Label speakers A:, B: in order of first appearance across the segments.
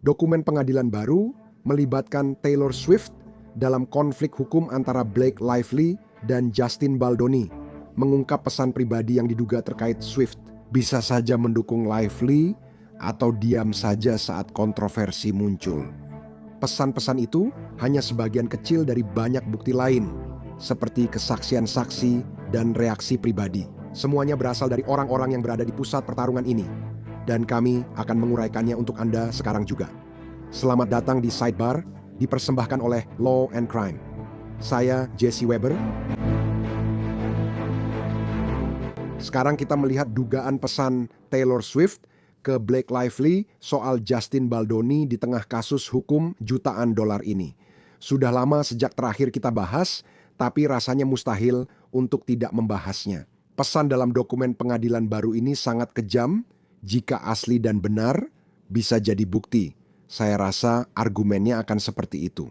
A: Dokumen pengadilan baru melibatkan Taylor Swift dalam konflik hukum antara Blake Lively dan Justin Baldoni, mengungkap pesan pribadi yang diduga terkait Swift. Bisa saja mendukung Lively atau diam saja saat kontroversi muncul. Pesan-pesan itu hanya sebagian kecil dari banyak bukti lain, seperti kesaksian saksi dan reaksi pribadi. Semuanya berasal dari orang-orang yang berada di pusat pertarungan ini, dan kami akan menguraikannya untuk Anda sekarang juga. Selamat datang di Sidebar, dipersembahkan oleh Law and Crime. Saya Jesse Weber. Sekarang kita melihat dugaan pesan Taylor Swift ke Blake Lively soal Justin Baldoni di tengah kasus hukum jutaan dolar ini. Sudah lama sejak terakhir kita bahas, tapi rasanya mustahil untuk tidak membahasnya. Pesan dalam dokumen pengadilan baru ini sangat kejam. Jika asli dan benar, bisa jadi bukti. Saya rasa argumennya akan seperti itu.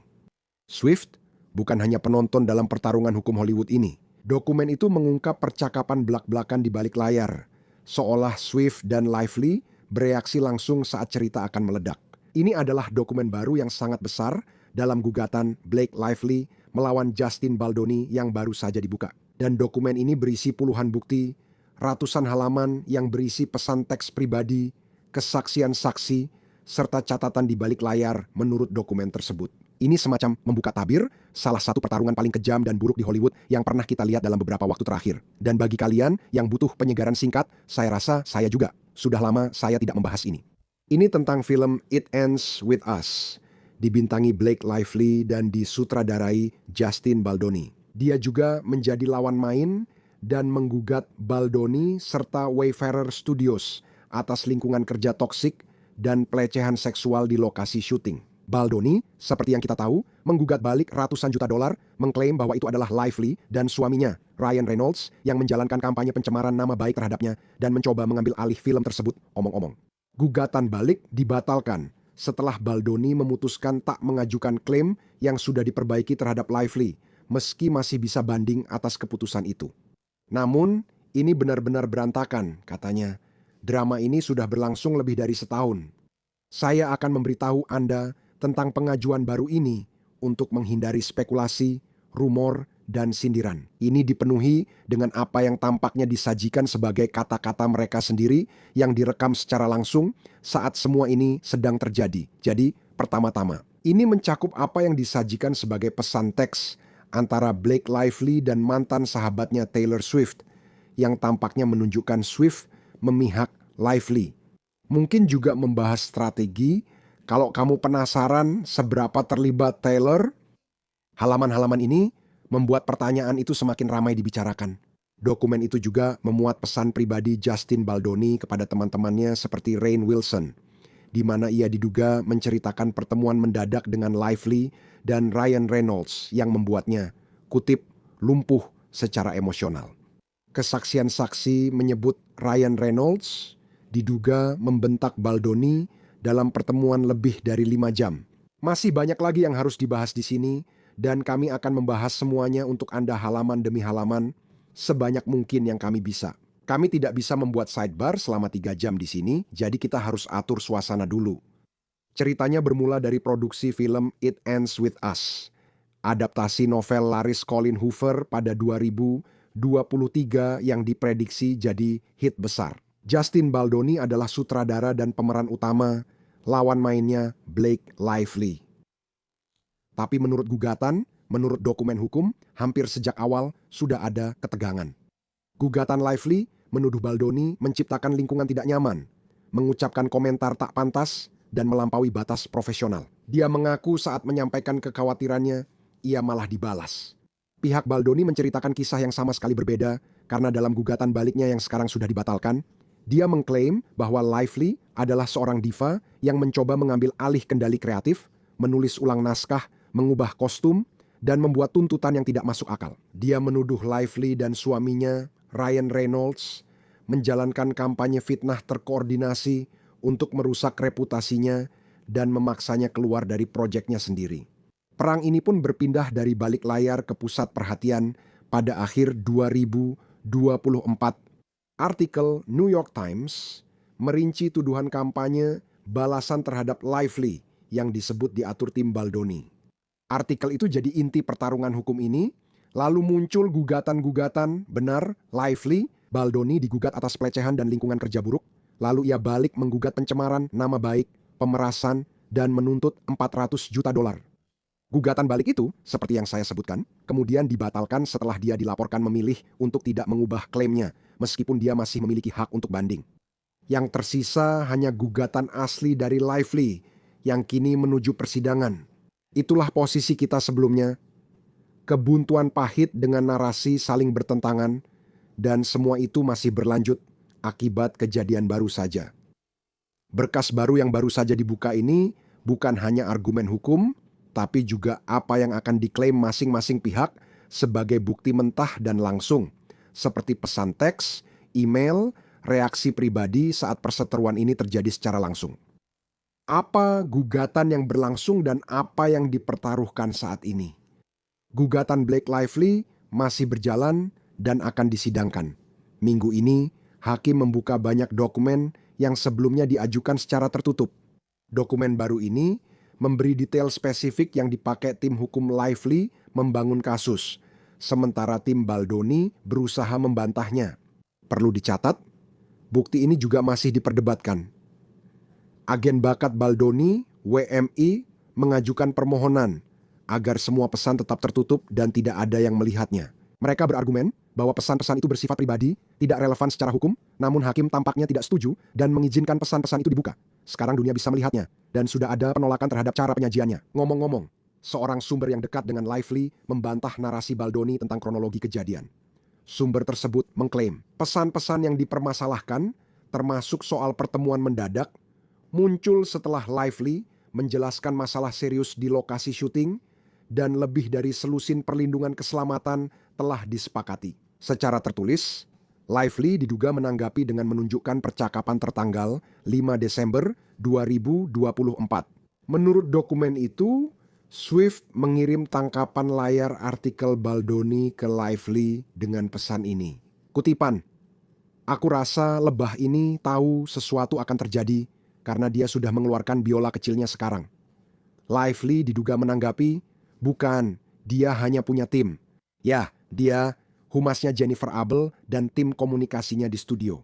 A: Swift bukan hanya penonton dalam pertarungan hukum Hollywood ini. Dokumen itu mengungkap percakapan belak-belakan di balik layar, seolah Swift dan Lively bereaksi langsung saat cerita akan meledak. Ini adalah dokumen baru yang sangat besar dalam gugatan Blake Lively melawan Justin Baldoni yang baru saja dibuka. Dan dokumen ini berisi puluhan bukti, ratusan halaman yang berisi pesan teks pribadi, kesaksian saksi, serta catatan di balik layar menurut dokumen tersebut. Ini semacam membuka tabir, salah satu pertarungan paling kejam dan buruk di Hollywood yang pernah kita lihat dalam beberapa waktu terakhir. Dan bagi kalian yang butuh penyegaran singkat, saya rasa saya juga. Sudah lama saya tidak membahas ini. Ini tentang film It Ends With Us, dibintangi Blake Lively dan disutradarai Justin Baldoni. Dia juga menjadi lawan main dan menggugat Baldoni serta Wayfarer Studios atas lingkungan kerja toksik dan pelecehan seksual di lokasi syuting. Baldoni, seperti yang kita tahu, menggugat balik ratusan juta dolar, mengklaim bahwa itu adalah Lively dan suaminya, Ryan Reynolds, yang menjalankan kampanye pencemaran nama baik terhadapnya dan mencoba mengambil alih film tersebut, omong-omong. Gugatan balik dibatalkan setelah Baldoni memutuskan tak mengajukan klaim yang sudah diperbaiki terhadap Lively, meski masih bisa banding atas keputusan itu. Namun, ini benar-benar berantakan, katanya. Drama ini sudah berlangsung lebih dari setahun. Saya akan memberitahu Anda tentang pengajuan baru ini untuk menghindari spekulasi, rumor, dan sindiran. Ini dipenuhi dengan apa yang tampaknya disajikan sebagai kata-kata mereka sendiri yang direkam secara langsung saat semua ini sedang terjadi. Jadi, pertama-tama, ini mencakup apa yang disajikan sebagai pesan teks antara Blake Lively dan mantan sahabatnya Taylor Swift, yang tampaknya menunjukkan Swift memihak Lively. Mungkin juga membahas strategi. Kalau kamu penasaran seberapa terlibat Taylor, halaman-halaman ini membuat pertanyaan itu semakin ramai dibicarakan. Dokumen itu juga memuat pesan pribadi Justin Baldoni kepada teman-temannya seperti Rainn Wilson, di mana ia diduga menceritakan pertemuan mendadak dengan Lively dan Ryan Reynolds yang membuatnya, kutip, lumpuh secara emosional. Kesaksian saksi menyebut Ryan Reynolds diduga membentak Baldoni dalam pertemuan lebih dari 5 jam. Masih banyak lagi yang harus dibahas di sini, dan kami akan membahas semuanya untuk Anda halaman demi halaman, sebanyak mungkin yang kami bisa. Kami tidak bisa membuat sidebar selama 3 jam di sini, jadi kita harus atur suasana dulu. Ceritanya bermula dari produksi film It Ends With Us, adaptasi novel laris Colin Hoover pada 2023 yang diprediksi jadi hit besar. Justin Baldoni adalah sutradara dan pemeran utama, lawan mainnya Blake Lively. Tapi menurut gugatan, menurut dokumen hukum, hampir sejak awal sudah ada ketegangan. Gugatan Lively menuduh Baldoni menciptakan lingkungan tidak nyaman, mengucapkan komentar tak pantas, dan melampaui batas profesional. Dia mengaku saat menyampaikan kekhawatirannya, ia malah dibalas. Pihak Baldoni menceritakan kisah yang sama sekali berbeda, karena dalam gugatan baliknya yang sekarang sudah dibatalkan, dia mengklaim bahwa Lively adalah seorang diva yang mencoba mengambil alih kendali kreatif, menulis ulang naskah, mengubah kostum, dan membuat tuntutan yang tidak masuk akal. Dia menuduh Lively dan suaminya, Ryan Reynolds, menjalankan kampanye fitnah terkoordinasi untuk merusak reputasinya dan memaksanya keluar dari proyeknya sendiri. Perang ini pun berpindah dari balik layar ke pusat perhatian pada akhir 2024. Artikel New York Times merinci tuduhan kampanye balasan terhadap Lively yang disebut diatur tim Baldoni. Artikel itu jadi inti pertarungan hukum ini, lalu muncul gugatan-gugatan, benar, Lively, Baldoni digugat atas pelecehan dan lingkungan kerja buruk, lalu ia balik menggugat pencemaran nama baik, pemerasan, dan menuntut 400 juta dolar. Gugatan balik itu, seperti yang saya sebutkan, kemudian dibatalkan setelah dia dilaporkan memilih untuk tidak mengubah klaimnya, meskipun dia masih memiliki hak untuk banding. Yang tersisa hanya gugatan asli dari Lively, yang kini menuju persidangan. Itulah posisi kita sebelumnya. Kebuntuan pahit dengan narasi saling bertentangan, dan semua itu masih berlanjut akibat kejadian baru saja. Berkas baru yang baru saja dibuka ini bukan hanya argumen hukum, tapi juga apa yang akan diklaim masing-masing pihak sebagai bukti mentah dan langsung, seperti pesan teks, email, reaksi pribadi saat perseteruan ini terjadi secara langsung. Apa gugatan yang berlangsung dan apa yang dipertaruhkan saat ini? Gugatan Blake Lively masih berjalan dan akan disidangkan. Minggu ini, hakim membuka banyak dokumen yang sebelumnya diajukan secara tertutup. Dokumen baru ini memberi detail spesifik yang dipakai tim hukum Lively membangun kasus, sementara tim Baldoni berusaha membantahnya. Perlu dicatat, bukti ini juga masih diperdebatkan. Agen bakat Baldoni, WMI, mengajukan permohonan agar semua pesan tetap tertutup dan tidak ada yang melihatnya. Mereka berargumen bahwa pesan-pesan itu bersifat pribadi, tidak relevan secara hukum, namun hakim tampaknya tidak setuju dan mengizinkan pesan-pesan itu dibuka. Sekarang dunia bisa melihatnya, dan sudah ada penolakan terhadap cara penyajiannya. Ngomong-ngomong, seorang sumber yang dekat dengan Lively membantah narasi Baldoni tentang kronologi kejadian. Sumber tersebut mengklaim pesan-pesan yang dipermasalahkan, termasuk soal pertemuan mendadak, muncul setelah Lively menjelaskan masalah serius di lokasi syuting dan lebih dari selusin perlindungan keselamatan telah disepakati. Secara tertulis, Lively diduga menanggapi dengan menunjukkan percakapan tertanggal 5 Desember 2024. Menurut dokumen itu, Swift mengirim tangkapan layar artikel Baldoni ke Lively dengan pesan ini. Kutipan, "Aku rasa lebah ini tahu sesuatu akan terjadi karena dia sudah mengeluarkan biola kecilnya sekarang." Lively diduga menanggapi, "Bukan, dia hanya punya tim. Ya, dia, humasnya Jennifer Abel dan tim komunikasinya di studio."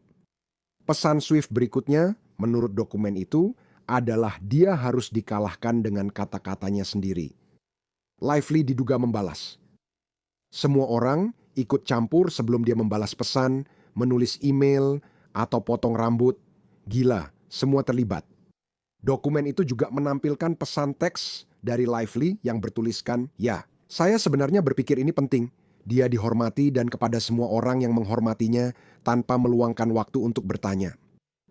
A: Pesan Swift berikutnya, menurut dokumen itu, adalah dia harus dikalahkan dengan kata-katanya sendiri. Lively diduga membalas. Semua orang ikut campur sebelum dia membalas pesan, menulis email, atau potong rambut. Gila, semua terlibat. Dokumen itu juga menampilkan pesan teks dari Lively yang bertuliskan, "Ya, saya sebenarnya berpikir ini penting. Dia dihormati dan kepada semua orang yang menghormatinya tanpa meluangkan waktu untuk bertanya.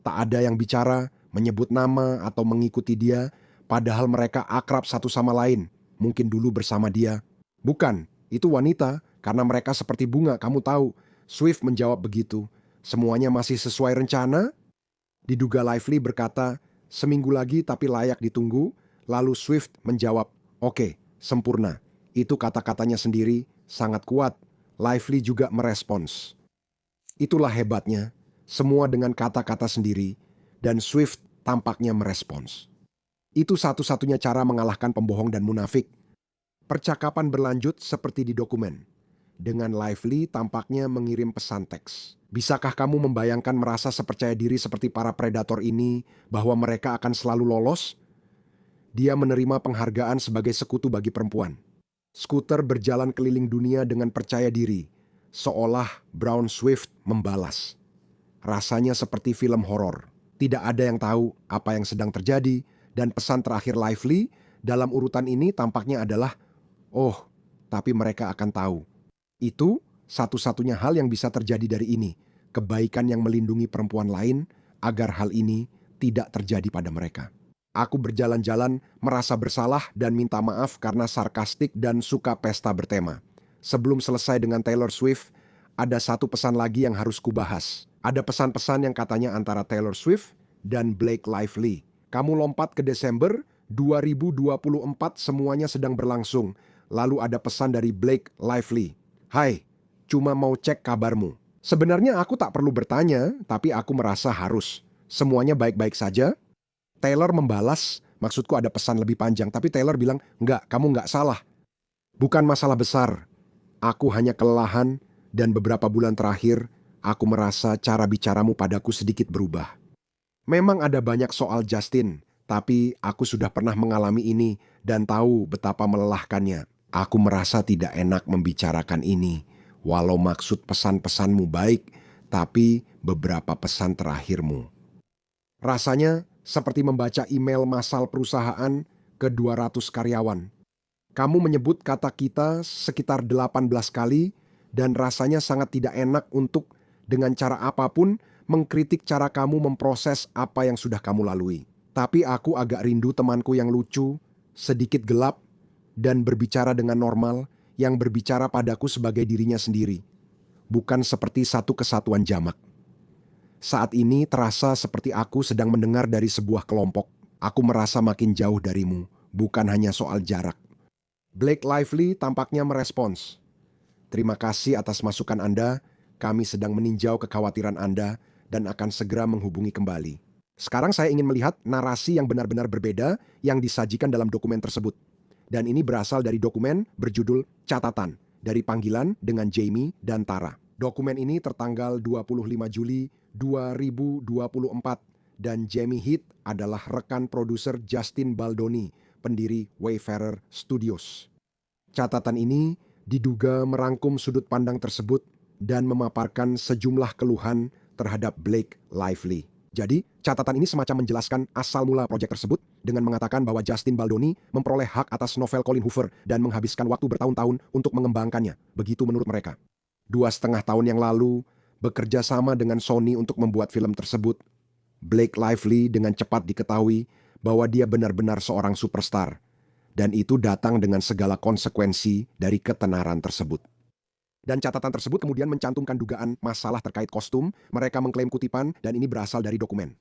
A: Tak ada yang bicara, menyebut nama atau mengikuti dia, padahal mereka akrab satu sama lain, mungkin dulu bersama dia. Bukan, itu wanita, karena mereka seperti bunga, kamu tahu." Swift menjawab begitu. "Semuanya masih sesuai rencana?" Diduga Lively berkata, "Seminggu lagi tapi layak ditunggu." Lalu Swift menjawab, "Oke, sempurna." Itu kata-katanya sendiri, sangat kuat. Lively juga merespons. Itulah hebatnya, semua dengan kata-kata sendiri, dan Swift tampaknya merespons. Itu satu-satunya cara mengalahkan pembohong dan munafik. Percakapan berlanjut seperti di dokumen. Dengan Lively tampaknya mengirim pesan teks. "Bisakah kamu membayangkan merasa sepercaya diri seperti para predator ini bahwa mereka akan selalu lolos?" Dia menerima penghargaan sebagai sekutu bagi perempuan. Scooter berjalan keliling dunia dengan percaya diri, seolah Brown Swift membalas. Rasanya seperti film horor. Tidak ada yang tahu apa yang sedang terjadi, dan pesan terakhir Lively dalam urutan ini tampaknya adalah, "Oh, tapi mereka akan tahu." Itu satu-satunya hal yang bisa terjadi dari ini, kebaikan yang melindungi perempuan lain agar hal ini tidak terjadi pada mereka. Aku berjalan-jalan, merasa bersalah dan minta maaf karena sarkastik dan suka pesta bertema. Sebelum selesai dengan Taylor Swift, ada satu pesan lagi yang harus kubahas. Ada pesan-pesan yang katanya antara Taylor Swift dan Blake Lively. "Kamu lompat ke Desember 2024, semuanya sedang berlangsung." Lalu ada pesan dari Blake Lively. "Hai, cuma mau cek kabarmu." Sebenarnya aku tak perlu bertanya, tapi aku merasa harus. "Semuanya baik-baik saja?" Taylor membalas, maksudku ada pesan lebih panjang, tapi Taylor bilang, "Enggak, kamu enggak salah. Bukan masalah besar. Aku hanya kelelahan dan beberapa bulan terakhir, aku merasa cara bicaramu padaku sedikit berubah. Memang ada banyak soal Justin, tapi aku sudah pernah mengalami ini dan tahu betapa melelahkannya. Aku merasa tidak enak membicarakan ini, walau maksud pesan-pesanmu baik, tapi beberapa pesan terakhirmu. Rasanya seperti membaca email massal perusahaan ke 200 karyawan. Kamu menyebut kata kita sekitar 18 kali dan rasanya sangat tidak enak untuk dengan cara apapun mengkritik cara kamu memproses apa yang sudah kamu lalui. Tapi aku agak rindu temanku yang lucu, sedikit gelap, dan berbicara dengan normal, yang berbicara padaku sebagai dirinya sendiri. Bukan seperti satu kesatuan jamak. Saat ini terasa seperti aku sedang mendengar dari sebuah kelompok. Aku merasa makin jauh darimu, bukan hanya soal jarak. Blake Lively tampaknya merespons. Terima kasih atas masukan Anda, kami sedang meninjau kekhawatiran Anda dan akan segera menghubungi kembali. Sekarang saya ingin melihat narasi yang benar-benar berbeda yang disajikan dalam dokumen tersebut. Dan ini berasal dari dokumen berjudul Catatan, dari panggilan dengan Jamie dan Tara. Dokumen ini tertanggal 25 Juli 2024 dan Jamie Heath adalah rekan produser Justin Baldoni, pendiri Wayfarer Studios. Catatan ini diduga merangkum sudut pandang tersebut dan memaparkan sejumlah keluhan terhadap Blake Lively. Jadi, catatan ini semacam menjelaskan asal mula proyek tersebut dengan mengatakan bahwa Justin Baldoni memperoleh hak atas novel Colin Hoover dan menghabiskan waktu bertahun-tahun untuk mengembangkannya. Begitu menurut mereka. 2,5 tahun yang lalu, bekerja sama dengan Sony untuk membuat film tersebut, Blake Lively dengan cepat diketahui bahwa dia benar-benar seorang superstar. Dan itu datang dengan segala konsekuensi dari ketenaran tersebut. Dan catatan tersebut kemudian mencantumkan dugaan masalah terkait kostum, mereka mengklaim kutipan dan ini berasal dari dokumen.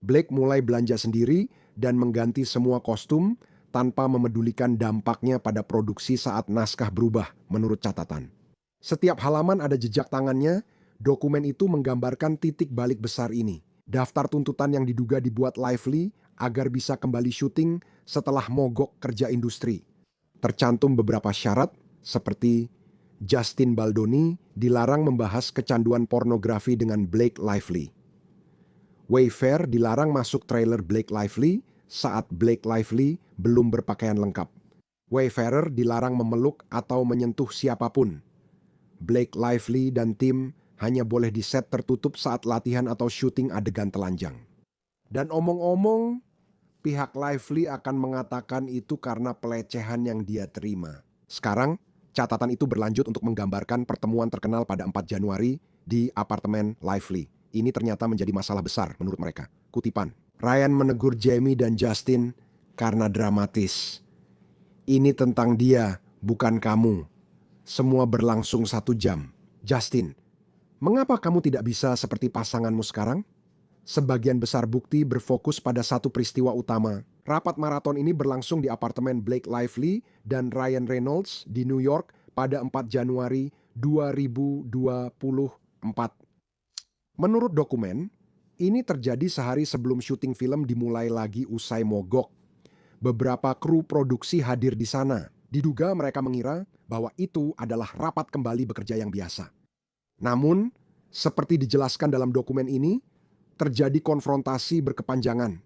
A: Blake mulai belanja sendiri dan mengganti semua kostum tanpa memedulikan dampaknya pada produksi saat naskah berubah menurut catatan. Setiap halaman ada jejak tangannya, dokumen itu menggambarkan titik balik besar ini. Daftar tuntutan yang diduga dibuat Lively agar bisa kembali syuting setelah mogok kerja industri. Tercantum beberapa syarat seperti Justin Baldoni dilarang membahas kecanduan pornografi dengan Blake Lively. Wayfarer dilarang masuk trailer Blake Lively saat Blake Lively belum berpakaian lengkap. Wayfarer dilarang memeluk atau menyentuh siapapun. Blake Lively dan tim hanya boleh di set tertutup saat latihan atau syuting adegan telanjang. Dan omong-omong, pihak Lively akan mengatakan itu karena pelecehan yang dia terima. Sekarang, catatan itu berlanjut untuk menggambarkan pertemuan terkenal pada 4 Januari di apartemen Lively. Ini ternyata menjadi masalah besar menurut mereka. Kutipan, Ryan menegur Jamie dan Justin karena dramatis. Ini tentang dia, bukan kamu. Semua berlangsung 1 jam. Justin, mengapa kamu tidak bisa seperti pasanganmu sekarang? Sebagian besar bukti berfokus pada satu peristiwa utama. Rapat maraton ini berlangsung di apartemen Blake Lively dan Ryan Reynolds di New York pada 4 Januari 2024. Menurut dokumen, ini terjadi sehari sebelum syuting film dimulai lagi usai mogok. Beberapa kru produksi hadir di sana. Diduga mereka mengira bahwa itu adalah rapat kembali bekerja yang biasa. Namun, seperti dijelaskan dalam dokumen ini, terjadi konfrontasi berkepanjangan.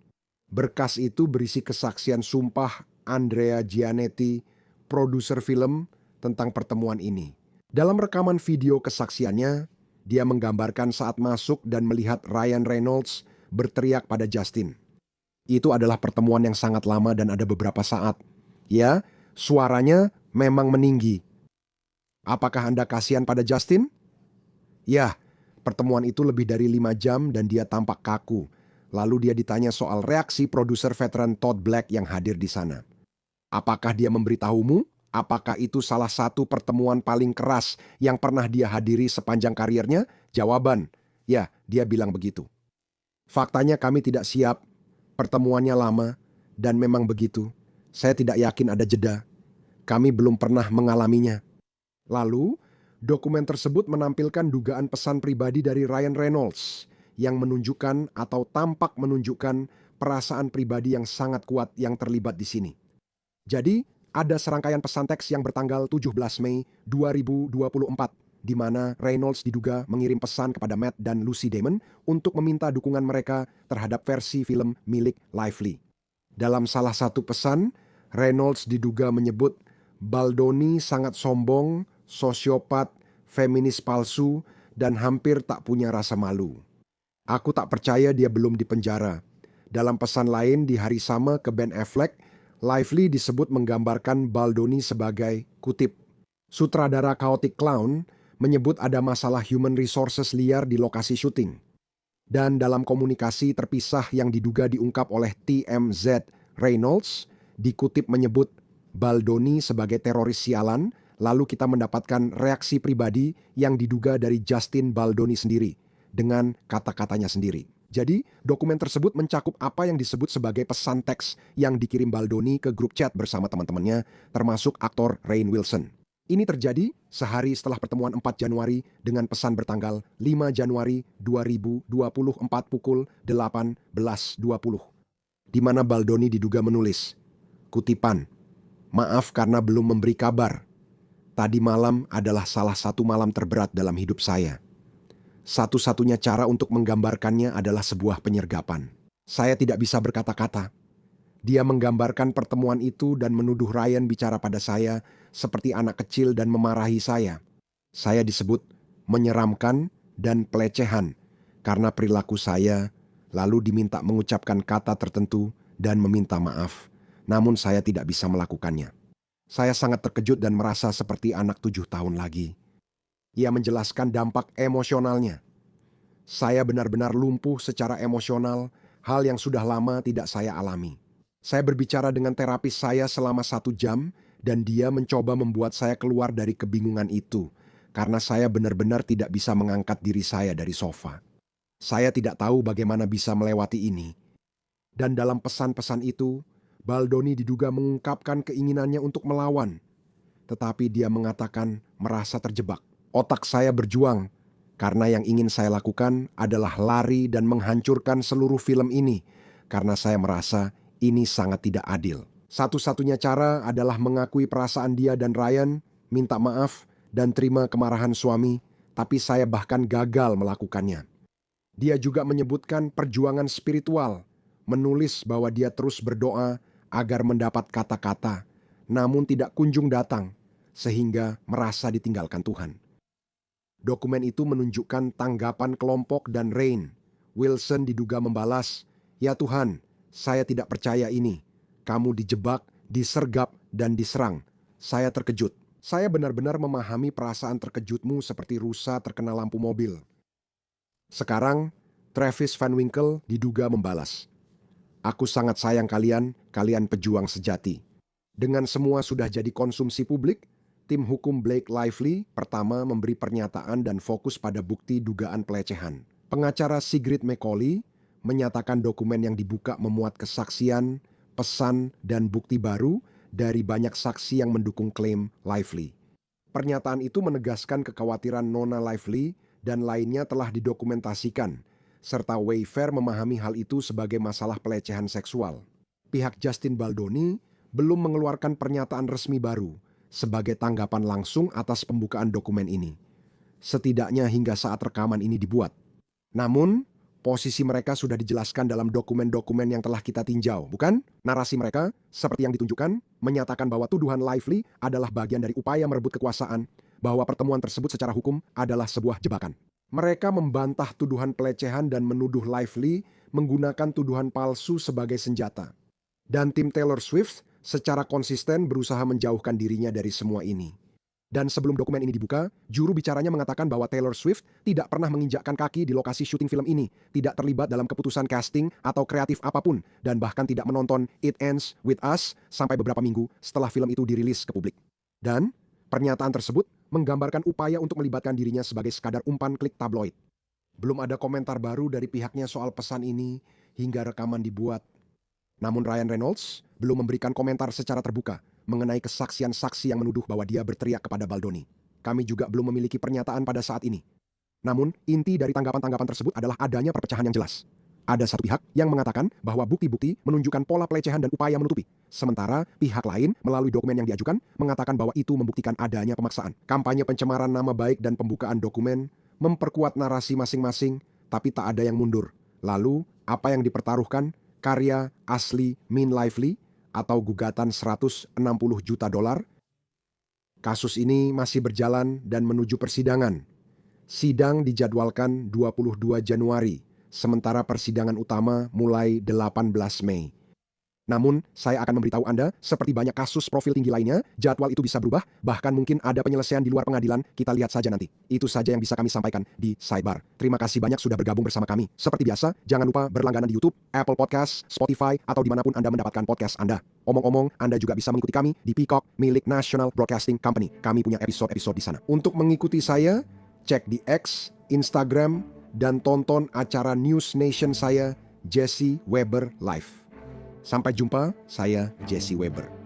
A: Berkas itu berisi kesaksian sumpah Andrea Gianetti, produser film, tentang pertemuan ini. Dalam rekaman video kesaksiannya, dia menggambarkan saat masuk dan melihat Ryan Reynolds berteriak pada Justin. Itu adalah pertemuan yang sangat lama dan ada beberapa saat. Ya, suaranya memang meninggi. Apakah Anda kasihan pada Justin? Ya, pertemuan itu lebih dari 5 jam dan dia tampak kaku. Lalu dia ditanya soal reaksi produser veteran Todd Black yang hadir di sana. Apakah dia memberitahumu? Apakah itu salah satu pertemuan paling keras yang pernah dia hadiri sepanjang karirnya? Jawaban, ya, dia bilang begitu. Faktanya kami tidak siap, pertemuannya lama, dan memang begitu. Saya tidak yakin ada jeda. Kami belum pernah mengalaminya. Lalu, dokumen tersebut menampilkan dugaan pesan pribadi dari Ryan Reynolds yang menunjukkan atau tampak menunjukkan perasaan pribadi yang sangat kuat yang terlibat di sini. Jadi, ada serangkaian pesan teks yang bertanggal 17 Mei 2024, di mana Reynolds diduga mengirim pesan kepada Matt dan Lucy Damon untuk meminta dukungan mereka terhadap versi film milik Lively. Dalam salah satu pesan, Reynolds diduga menyebut Baldoni sangat sombong, sosiopat, feminis palsu, dan hampir tak punya rasa malu. Aku tak percaya dia belum dipenjara. Dalam pesan lain di hari sama ke Ben Affleck, Lively disebut menggambarkan Baldoni sebagai, kutip, sutradara chaotic clown, menyebut ada masalah human resources liar di lokasi syuting. Dan dalam komunikasi terpisah yang diduga diungkap oleh TMZ, Reynolds dikutip menyebut Baldoni sebagai teroris sialan, lalu kita mendapatkan reaksi pribadi yang diduga dari Justin Baldoni sendiri, dengan kata-katanya sendiri. Jadi, dokumen tersebut mencakup apa yang disebut sebagai pesan teks yang dikirim Baldoni ke grup chat bersama teman-temannya, termasuk aktor Rainn Wilson. Ini terjadi sehari setelah pertemuan 4 Januari dengan pesan bertanggal 5 Januari 2024 pukul 18.20, di mana Baldoni diduga menulis, kutipan, "Maaf karena belum memberi kabar. Tadi malam adalah salah satu malam terberat dalam hidup saya. Satu-satunya cara untuk menggambarkannya adalah sebuah penyergapan. Saya tidak bisa berkata-kata. Dia menggambarkan pertemuan itu dan menuduh Ryan bicara pada saya seperti anak kecil dan memarahi saya. Saya disebut menyeramkan dan pelecehan karena perilaku saya, lalu diminta mengucapkan kata tertentu dan meminta maaf. Namun saya tidak bisa melakukannya. Saya sangat terkejut dan merasa seperti anak 7 tahun lagi." Ia menjelaskan dampak emosionalnya. "Saya benar-benar lumpuh secara emosional, hal yang sudah lama tidak saya alami. Saya berbicara dengan terapis saya selama 1 jam dan dia mencoba membuat saya keluar dari kebingungan itu karena saya benar-benar tidak bisa mengangkat diri saya dari sofa. Saya tidak tahu bagaimana bisa melewati ini." Dan dalam pesan-pesan itu, Baldoni diduga mengungkapkan keinginannya untuk melawan. Tetapi dia mengatakan merasa terjebak. "Otak saya berjuang, karena yang ingin saya lakukan adalah lari dan menghancurkan seluruh film ini, karena saya merasa ini sangat tidak adil. Satu-satunya cara adalah mengakui perasaan dia dan Ryan, minta maaf, dan terima kemarahan suami, tapi saya bahkan gagal melakukannya." Dia juga menyebutkan perjuangan spiritual, menulis bahwa dia terus berdoa agar mendapat kata-kata, namun tidak kunjung datang, sehingga merasa ditinggalkan Tuhan. Dokumen itu menunjukkan tanggapan kelompok dan Rainn. Wilson diduga membalas, "Ya Tuhan, saya tidak percaya ini. Kamu dijebak, disergap, dan diserang. Saya terkejut. Saya benar-benar memahami perasaan terkejutmu seperti rusa terkena lampu mobil." Sekarang, Travis Van Winkle diduga membalas, "Aku sangat sayang kalian, kalian pejuang sejati. Dengan semua sudah jadi konsumsi publik, tim hukum Blake Lively pertama memberi pernyataan dan fokus pada bukti dugaan pelecehan. Pengacara Sigrid McCauley menyatakan dokumen yang dibuka memuat kesaksian, pesan, dan bukti baru dari banyak saksi yang mendukung klaim Lively. Pernyataan itu menegaskan kekhawatiran Nona Lively dan lainnya telah didokumentasikan, serta Wayfair memahami hal itu sebagai masalah pelecehan seksual. Pihak Justin Baldoni belum mengeluarkan pernyataan resmi baru sebagai tanggapan langsung atas pembukaan dokumen ini, setidaknya hingga saat rekaman ini dibuat. Namun, posisi mereka sudah dijelaskan dalam dokumen-dokumen yang telah kita tinjau, bukan? Narasi mereka, seperti yang ditunjukkan, menyatakan bahwa tuduhan Lively adalah bagian dari upaya merebut kekuasaan, bahwa pertemuan tersebut secara hukum adalah sebuah jebakan. Mereka membantah tuduhan pelecehan dan menuduh Lively menggunakan tuduhan palsu sebagai senjata. Dan tim Taylor Swift secara konsisten berusaha menjauhkan dirinya dari semua ini. Dan sebelum dokumen ini dibuka, juru bicaranya mengatakan bahwa Taylor Swift tidak pernah menginjakkan kaki di lokasi syuting film ini, tidak terlibat dalam keputusan casting atau kreatif apapun, dan bahkan tidak menonton It Ends With Us sampai beberapa minggu setelah film itu dirilis ke publik. Dan pernyataan tersebut menggambarkan upaya untuk melibatkan dirinya sebagai sekadar umpan klik tabloid. Belum ada komentar baru dari pihaknya soal pesan ini hingga rekaman dibuat. Namun Ryan Reynolds belum memberikan komentar secara terbuka mengenai kesaksian saksi yang menuduh bahwa dia berteriak kepada Baldoni. Kami juga belum memiliki pernyataan pada saat ini. Namun, inti dari tanggapan-tanggapan tersebut adalah adanya perpecahan yang jelas. Ada satu pihak yang mengatakan bahwa bukti-bukti menunjukkan pola pelecehan dan upaya menutupi. Sementara pihak lain melalui dokumen yang diajukan mengatakan bahwa itu membuktikan adanya pemaksaan. Kampanye pencemaran nama baik dan pembukaan dokumen memperkuat narasi masing-masing, tapi tak ada yang mundur. Lalu, apa yang dipertaruhkan? Karya asli Min Lively atau gugatan 160 juta dolar? Kasus ini masih berjalan dan menuju persidangan. Sidang dijadwalkan 22 Januari, sementara persidangan utama mulai 18 Mei. Namun, saya akan memberitahu Anda, seperti banyak kasus profil tinggi lainnya, jadwal itu bisa berubah, bahkan mungkin ada penyelesaian di luar pengadilan, kita lihat saja nanti. Itu saja yang bisa kami sampaikan di Sidebar. Terima kasih banyak sudah bergabung bersama kami. Seperti biasa, jangan lupa berlangganan di YouTube, Apple Podcast, Spotify, atau dimanapun Anda mendapatkan podcast Anda. Omong-omong, Anda juga bisa mengikuti kami di Peacock milik National Broadcasting Company. Kami punya episode-episode di sana. Untuk mengikuti saya, cek di X, Instagram, dan tonton acara News Nation saya, Jesse Weber Live. Sampai jumpa, saya Jesse Weber.